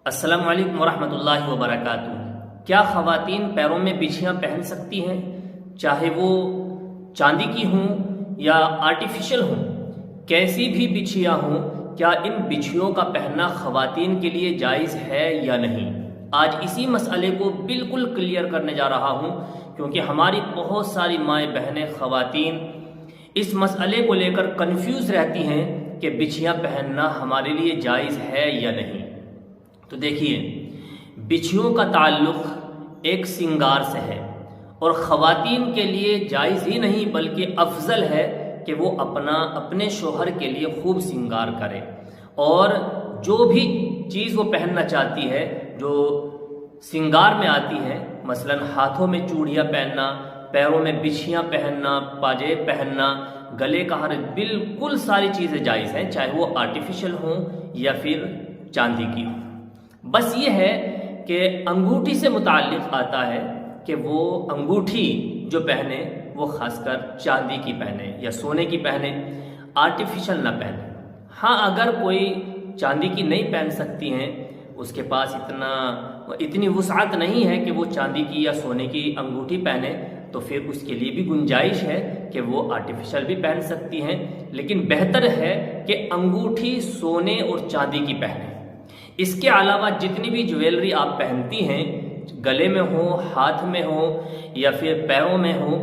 السلام علیکم ورحمۃ اللہ وبرکاتہ۔ کیا خواتین پیروں میں بچھیاں پہن سکتی ہیں، چاہے وہ چاندی کی ہوں یا آرٹیفیشل ہوں؟ کیسی بھی بچھیاں ہوں، کیا ان بچھیوں کا پہننا خواتین کے لیے جائز ہے یا نہیں؟ آج اسی مسئلے کو بالکل کلیئر کرنے جا رہا ہوں، کیونکہ ہماری بہت ساری مائیں بہنیں خواتین اس مسئلے کو لے کر کنفیوز رہتی ہیں کہ بچھیاں پہننا ہمارے لیے جائز ہے یا نہیں۔ تو دیکھیے، بچھیوں کا تعلق ایک سنگار سے ہے، اور خواتین کے لیے جائز ہی نہیں بلکہ افضل ہے کہ وہ اپنے شوہر کے لیے خوب سنگار کرے، اور جو بھی چیز وہ پہننا چاہتی ہے جو سنگار میں آتی ہے، مثلا ہاتھوں میں چوڑیاں پہننا، پیروں میں بچھیاں پہننا، پاجے پہننا، گلے کا ہار، بالکل ساری چیزیں جائز ہیں، چاہے وہ آرٹیفیشل ہوں یا پھر چاندی کی ہوں۔ بس یہ ہے کہ انگوٹھی سے متعلق آتا ہے کہ وہ انگوٹھی جو پہنے وہ خاص کر چاندی کی پہنے یا سونے کی پہنے، آرٹیفیشل نہ پہنے۔ ہاں، اگر کوئی چاندی کی نہیں پہن سکتی ہیں، اس کے پاس اتنی وسعت نہیں ہے کہ وہ چاندی کی یا سونے کی انگوٹھی پہنے، تو پھر اس کے لیے بھی گنجائش ہے کہ وہ آرٹیفیشل بھی پہن سکتی ہیں، لیکن بہتر ہے کہ انگوٹھی سونے اور چاندی کی پہنے۔ اس کے علاوہ جتنی بھی جویلری آپ پہنتی ہیں، گلے میں ہو، ہاتھ میں ہو یا پھر پیروں میں ہو،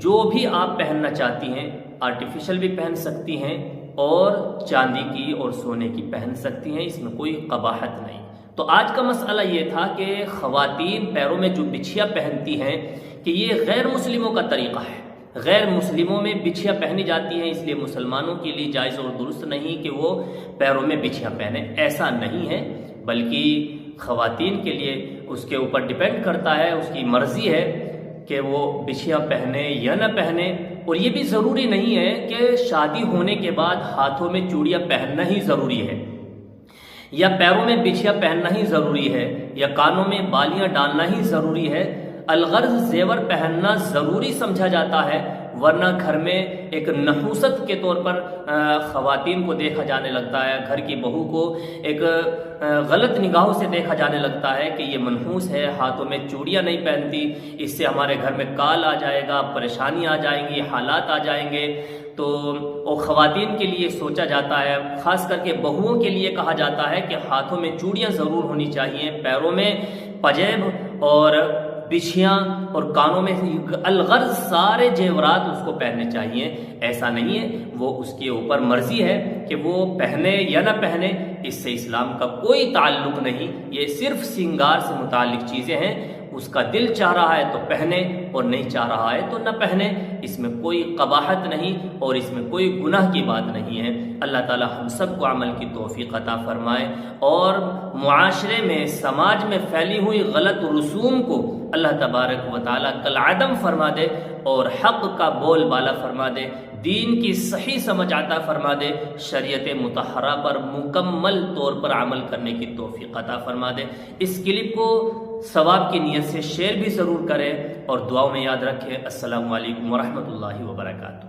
جو بھی آپ پہننا چاہتی ہیں، آرٹیفیشل بھی پہن سکتی ہیں اور چاندی کی اور سونے کی پہن سکتی ہیں، اس میں کوئی قباحت نہیں۔ تو آج کا مسئلہ یہ تھا کہ خواتین پیروں میں جو بچھیاں پہنتی ہیں کہ یہ غیر مسلموں کا طریقہ ہے، غیر مسلموں میں بچھیاں پہنی جاتی ہیں، اس لیے مسلمانوں کے لیے جائز اور درست نہیں کہ وہ پیروں میں بچھیاں پہنیں، ایسا نہیں ہے، بلکہ خواتین کے لیے اس کے اوپر ڈیپینڈ کرتا ہے، اس کی مرضی ہے کہ وہ بچھیاں پہنے یا نہ پہنے۔ اور یہ بھی ضروری نہیں ہے کہ شادی ہونے کے بعد ہاتھوں میں چوڑیاں پہننا ہی ضروری ہے، یا پیروں میں بچھیاں پہننا ہی ضروری ہے، یا کانوں میں بالیاں ڈالنا ہی ضروری ہے۔ الغرض زیور پہننا ضروری سمجھا جاتا ہے، ورنہ گھر میں ایک نحوست کے طور پر خواتین کو دیکھا جانے لگتا ہے، گھر کی بہو کو ایک غلط نگاہوں سے دیکھا جانے لگتا ہے کہ یہ منحوس ہے، ہاتھوں میں چوڑیاں نہیں پہنتی، اس سے ہمارے گھر میں کال آ جائے گا، پریشانی آ جائیں گی، حالات آ جائیں گے۔ تو خواتین کے لیے سوچا جاتا ہے، خاص کر کے بہوؤں کے لیے کہا جاتا ہے کہ ہاتھوں میں چوڑیاں ضرور ہونی چاہیے، پیروں میں پجیب اور بچھیاں، اور کانوں میں الغرض سارے زیورات اس کو پہننے چاہیے۔ ایسا نہیں ہے، وہ اس کے اوپر مرضی ہے کہ وہ پہنے یا نہ پہنے، اس سے اسلام کا کوئی تعلق نہیں، یہ صرف سنگار سے متعلق چیزیں ہیں۔ اس کا دل چاہ رہا ہے تو پہنے، اور نہیں چاہ رہا ہے تو نہ پہنے، اس میں کوئی قباحت نہیں اور اس میں کوئی گناہ کی بات نہیں ہے۔ اللہ تعالی ہم سب کو عمل کی توفیق عطا فرمائے، اور معاشرے میں، سماج میں پھیلی ہوئی غلط رسوم کو اللہ تبارک و تعالی کالعدم فرما دے، اور حق کا بول بالا فرما دے، دین کی صحیح سمجھ عطا فرما دے، شریعت مطہرہ پر مکمل طور پر عمل کرنے کی توفیق عطا فرما دے۔ اس کلپ کو ثواب کی نیت سے شیئر بھی ضرور کریں، اور دعاؤں میں یاد رکھیں۔ السلام علیکم ورحمۃ اللہ وبرکاتہ۔